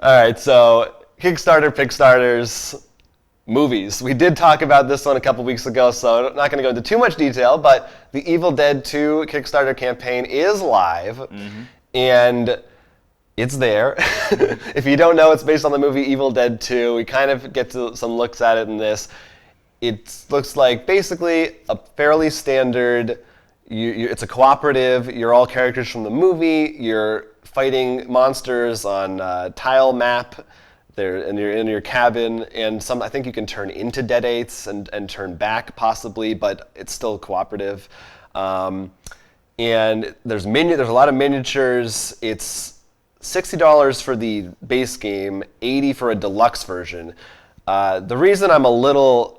All right, so Kickstarter Pickstarters movies. We did talk about this one a couple weeks ago, so I'm not going to go into too much detail, but the Evil Dead 2 Kickstarter campaign is live, and it's there. If you don't know, it's based on the movie Evil Dead 2. We kind of get to some looks at it in this. It looks like basically a fairly standard, it's a cooperative, you're all characters from the movie, you're fighting monsters on a tile map, and you're in your cabin, and I think you can turn into Deadates and turn back possibly, but it's still cooperative. And there's a lot of miniatures. It's $60 for the base game, $80 for a deluxe version. The reason I'm almost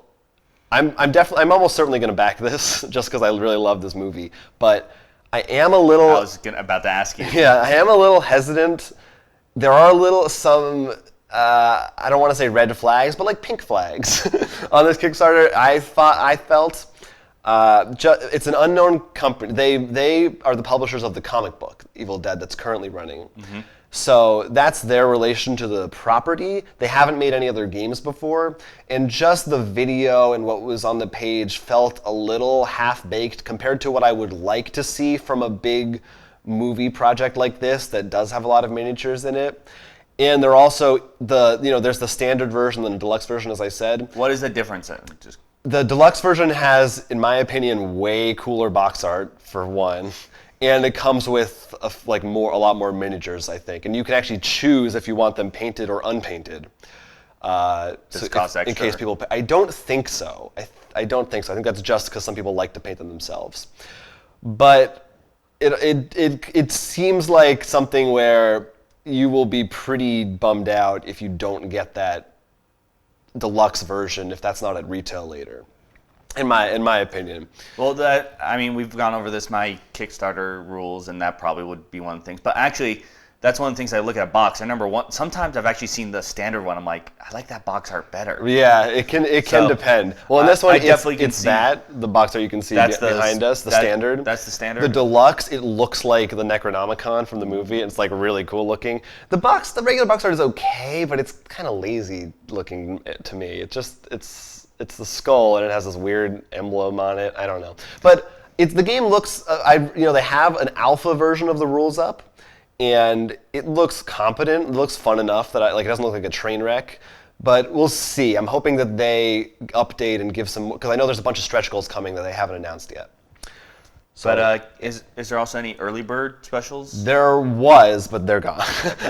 certainly going to back this just because I really love this movie, but I am a little. I was about to ask you. Yeah, I am a little hesitant. There are some. I don't want to say red flags, but like pink flags on this Kickstarter. I felt it's an unknown company. They are the publishers of the comic book Evil Dead that's currently running. Mm-hmm. So that's their relation to the property. They haven't made any other games before, and just the video and what was on the page felt a little half-baked compared to what I would like to see from a big movie project like this that does have a lot of miniatures in it. And they're also there's the standard version and the deluxe version, as I said. What is the difference? The deluxe version has, in my opinion, way cooler box art for one. And it comes with a lot more miniatures, I think. And you can actually choose if you want them painted or unpainted. Does it cost extra? In case people I don't think so. I don't think so. I think that's just because some people like to paint them themselves. But it seems like something where you will be pretty bummed out if you don't get that deluxe version if that's not at retail later. In my opinion. Well, we've gone over this, my Kickstarter rules, and that probably would be one of the things. But actually, that's one of the things I look at a box. I remember sometimes I've actually seen the standard one. I'm like, I like that box art better. Yeah, it can depend. Well, in this one, the box art you can see behind us, the standard. That's the standard. The deluxe, it looks like the Necronomicon from the movie. It's like really cool looking. The regular box art is okay, but it's kind of lazy looking to me. It's the skull, and it has this weird emblem on it. I don't know. But the game looks, they have an alpha version of the rules up, and it looks competent. It looks fun enough that it doesn't look like a train wreck. But we'll see. I'm hoping that they update and give some, because I know there's a bunch of stretch goals coming that they haven't announced yet. So, but is there also any early bird specials? There was, but they're gone.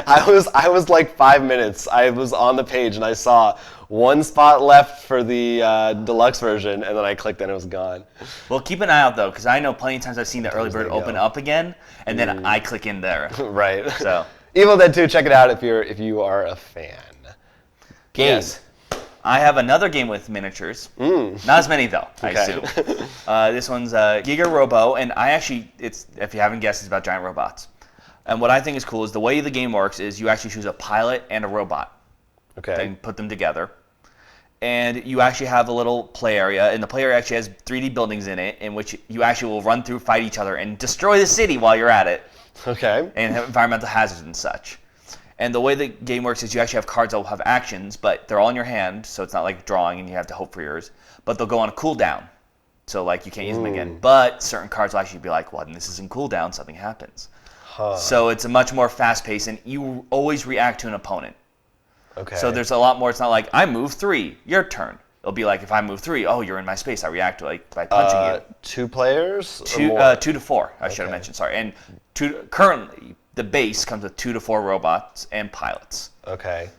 I was like 5 minutes. I was on the page and I saw one spot left for the deluxe version, and then I clicked and it was gone. Well, keep an eye out though, because I know plenty of times I've seen the early bird open up again, and then I click in there. Right. So Evil Dead 2, check it out if you are a fan. Yes. I have another game with miniatures. Not as many though, I assume. This one's Giga Robo, and if you haven't guessed, it's about giant robots. And what I think is cool is the way the game works is you actually choose a pilot and a robot. Okay. And put them together. And you actually have a little play area, and the play area actually has 3D buildings in it, in which you actually will run through, fight each other, and destroy the city while you're at it. Okay. And have environmental hazards and such. And the way the game works is you actually have cards that will have actions, but they're all in your hand, so it's not like drawing and you have to hope for yours. But they'll go on a cooldown, so you can't use them again. But certain cards will actually be like, well, this is in cooldown, something happens. So it's a much more fast-paced, and you always react to an opponent. Okay. So there's a lot more. It's not like, I move 3, your turn. It'll be like, if I move 3, oh, you're in my space, I react by punching you. 2 players? 2 to 4, I should have mentioned, sorry. And currently, the base comes with 2 to 4 robots and pilots. Okay.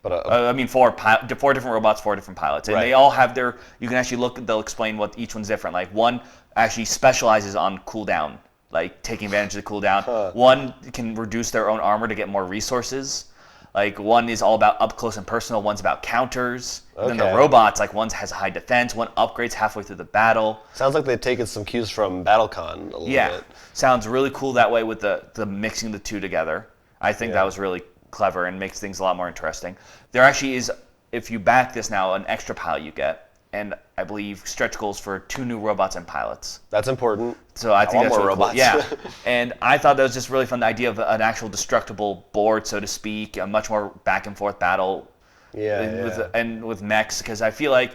But 4 different robots, 4 different pilots. And they all have you can actually they'll explain what each one's different. Like one actually specializes on cooldown, like taking advantage of the cooldown. One can reduce their own armor to get more resources. Like one is all about up close and personal, one's about counters. Okay. Then the robots, one has high defense, one upgrades halfway through the battle. Sounds like they've taken some cues from BattleCon a little bit. Sounds really cool that way with the mixing the two together. I think that was really clever and makes things a lot more interesting. There actually is, if you back this now, an extra pile you get. and I believe stretch goals for 2 new robots and pilots. That's important. So I think want that's more really cool. robots. Yeah, and I thought that was just really fun. The idea of an actual destructible board, so to speak, a much more back and forth battle. With mechs, because I feel like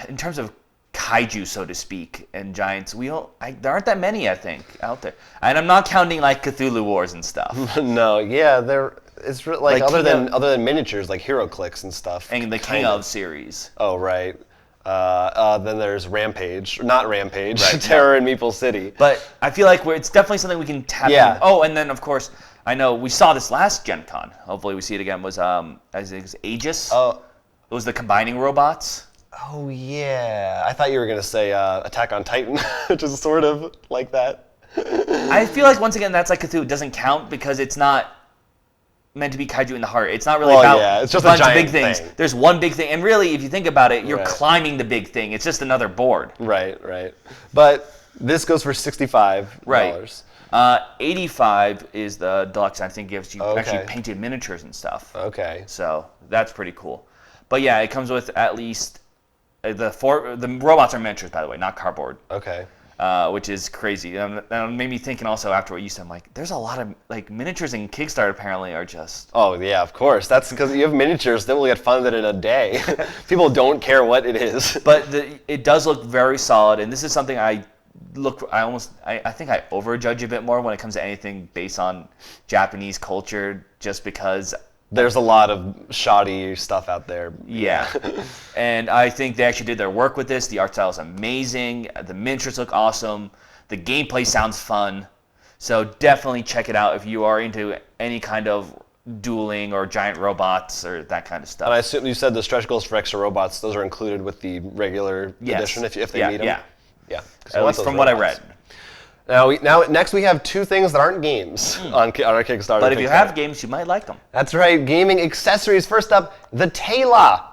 in terms of kaiju, so to speak, and giants, there aren't that many, I think, out there. And I'm not counting like Cthulhu Wars and stuff. No, yeah, it's like other than miniatures, like HeroClix and stuff. And the King of series. Oh, right. Then there's Rampage, not Rampage, right, Terror in Meeple City. But I feel like it's definitely something we can tap in. Oh, and then of course, I know we saw this last Gen Con. Hopefully we see it again. Was Aegis? Oh, it was the combining robots. Oh yeah, I thought you were gonna say Attack on Titan, which is sort of like that. I feel like once again that's like Cthulhu. It doesn't count because it's not meant to be kaiju in the heart. It's not really about it's just a bunch of big thing. things. There's one big thing, and really, if you think about it, you're climbing the big thing. It's just another board. Right. But this goes for $65. Right. 85 is the deluxe. I think gives you actually painted miniatures and stuff. Okay. So that's pretty cool. But yeah, it comes with at least the robots are miniatures, by the way, not cardboard. Okay. Which is crazy. That made me thinking also after what you said, I'm like, there's a lot of like miniatures in Kickstarter apparently are just. Oh yeah, of course. That's because you have miniatures that will get funded in a day. People don't care what it is. But it does look very solid, and this is something I think I overjudge a bit more when it comes to anything based on Japanese culture, just because. There's a lot of shoddy stuff out there. Yeah. And I think they actually did their work with this. The art style is amazing. The miniatures look awesome. The gameplay sounds fun. So definitely check it out if you are into any kind of dueling or giant robots or that kind of stuff. And I assume you said the stretch goals for extra robots, those are included with the regular edition if they need them? Yeah. At least from what I read. Now, next we have 2 things that aren't games on our Kickstarter. But if you have games, you might like them. That's right, gaming accessories. First up, the Tayla.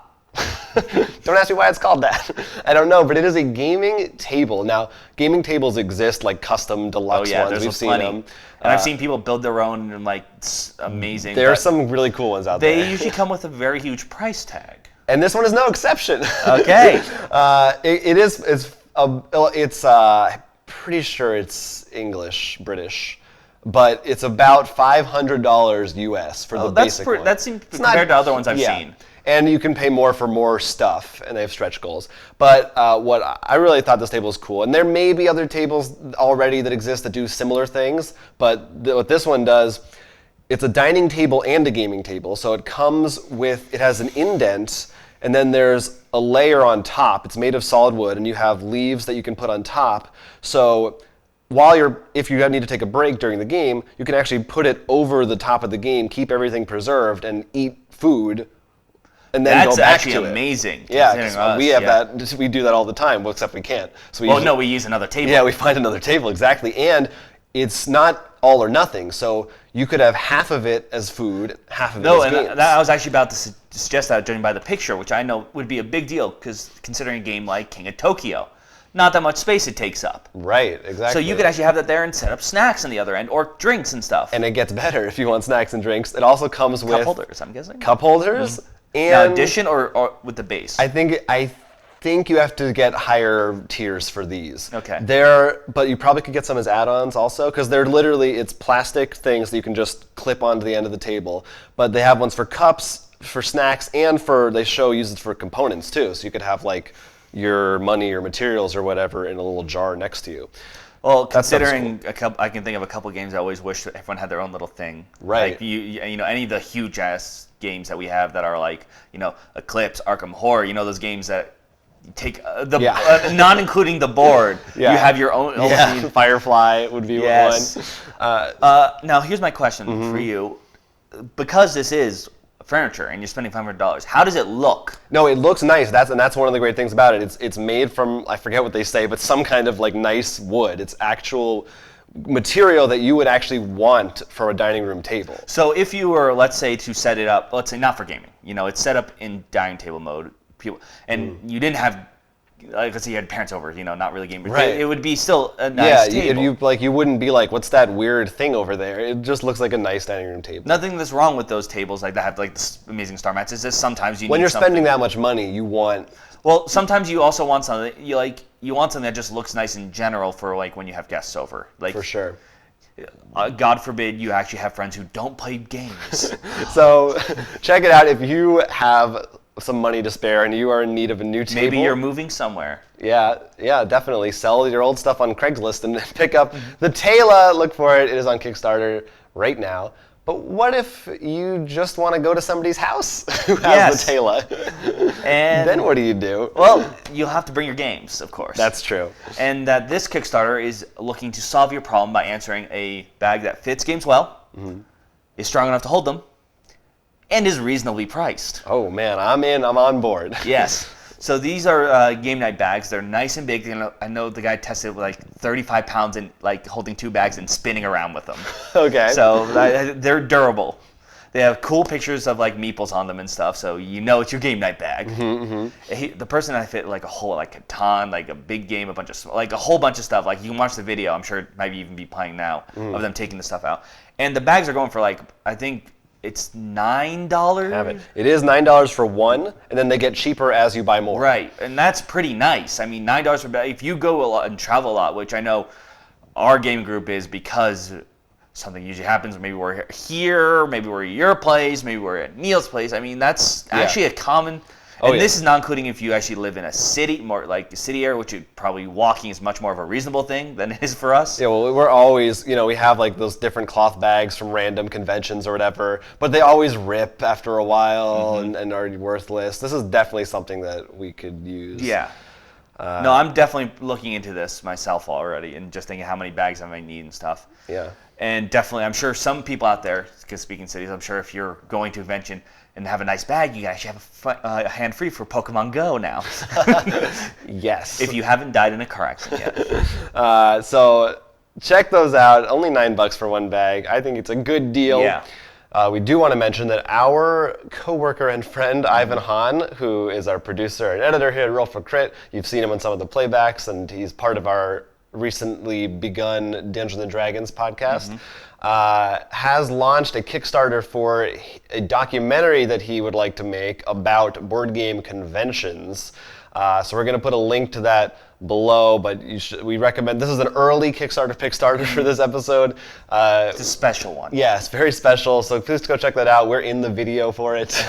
Don't ask me why it's called that. I don't know, but it is a gaming table. Now, gaming tables exist, like custom deluxe ones. We've seen them. And I've seen people build their own, and like, it's amazing. There are some really cool ones out there. They usually come with a very huge price tag. And this one is no exception. Okay. It's pretty sure it's English, British, but it's about $500 US for the basic one. That seems compared to other ones I've seen. And you can pay more for more stuff, and they have stretch goals. But what I really thought this table was cool, and there may be other tables already that exist that do similar things, but what this one does, it's a dining table and a gaming table. So it has an indent, and then there's a layer on top. It's made of solid wood, and you have leaves that you can put on top. So if you need to take a break during the game, you can actually put it over the top of the game, keep everything preserved, and eat food, and then go back to it. That's actually amazing. Yeah, because we have that. We do that all the time, well, except we can't. So we use another table. Yeah, we find another table, exactly. And it's not all or nothing. So you could have half of it as food, half of it as games. I was actually about to suggest that, judging by the picture, which I know would be a big deal, because considering a game like King of Tokyo, not that much space it takes up. Right, exactly. So you could actually have that there and set up snacks on the other end, or drinks and stuff. And it gets better if you want snacks and drinks. It also comes with... Cup holders, I'm guessing? Cup holders. Mm-hmm. And addition or with the base? I think you have to get higher tiers for these. Okay. But you probably could get some as add-ons also, because it's plastic things that you can just clip onto the end of the table. But they have ones for cups, for snacks, and use it for components too. So you could have like your money or materials or whatever in a little jar next to you. Well, considering I can think of a couple games I always wish that everyone had their own little thing. Right. Like any of the huge ass games that we have that are like Eclipse, Arkham Horror. Those games that take not including the board. Yeah. You have your own. Yeah. Firefly would be one. Now here's my question for you, because this is furniture and you're spending $500. How does it look? No, it looks nice. That's one of the great things about it. It's made from, I forget what they say, but some kind of like nice wood. It's actual material that you would actually want for a dining room table. So if you were, let's say, to set it up, let's say not for gaming, it's set up in dining table mode, and you didn't have, like, let's say you had parents over, not really gaming, right. It would be still a nice table. You wouldn't be like, what's that weird thing over there? It just looks like a nice dining room table. Nothing that's wrong with those tables like that have like this amazing star mats. It's just sometimes when you're spending that much money, you want Well, sometimes you also want something you want something that just looks nice in general for like when you have guests over. Like For sure. God forbid you actually have friends who don't play games. So check it out if you have some money to spare and you are in need of a new table. Maybe you're moving somewhere. Yeah, definitely. Sell your old stuff on Craigslist and pick up the Tela. Look for it. It is on Kickstarter right now. But what if you just want to go to somebody's house who has the Tela? And then what do you do? Well, you'll have to bring your games, of course. That's true. And that this Kickstarter is looking to solve your problem by answering a bag that fits games well, is strong enough to hold them, and is reasonably priced. Oh man, I'm in. I'm on board. Yes. So these are game night bags. They're nice and big. I know the guy tested with like 35 pounds and like holding 2 bags and spinning around with them. Okay. So they're durable. They have cool pictures of like meeples on them and stuff, so you know it's your game night bag. The person I fit like a whole like Catan, like a big game, like a whole bunch of stuff. Like you can watch the video. I'm sure it might even be playing now of them taking the stuff out. And the bags are going for like I think it's $9. Have it. It is $9 for one, and then they get cheaper as you buy more. Right, and that's pretty nice. I mean, $9 for bag. If you go a lot and travel a lot, which I know our game group is because something usually happens. Maybe we're here, maybe we're at your place, maybe we're at Neil's place. I mean, that's actually a common. And this is not including if you actually live in a city, more like a city area, which probably walking is much more of a reasonable thing than it is for us. Yeah, well, we're always, we have like those different cloth bags from random conventions or whatever, but they always rip after a while and are worthless. This is definitely something that we could use. Yeah. No, I'm definitely looking into this myself already and just thinking how many bags I might need and stuff. Yeah. And definitely, I'm sure some people out there, because speaking cities, I'm sure if you're going to a convention and have a nice bag, you actually have a hand free for Pokemon Go now. Yes. If you haven't died in a car accident yet. So check those out. Only $9 for one bag. I think it's a good deal. Yeah. We do want to mention that our coworker and friend Ivan Hahn, who is our producer and editor here at Roll for Crit, you've seen him on some of the playbacks, and he's part of our recently begun Dungeons and Dragons podcast, has launched a Kickstarter for a documentary that he would like to make about board game conventions. So we're going to put a link to that below, but we recommend, this is an early Kickstarter Pickstarter for this episode. It's a special one. Yes, very special, so please go check that out. We're in the video for it.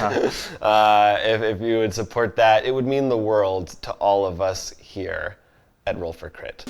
If you would support that, it would mean the world to all of us here at Roll for Crit.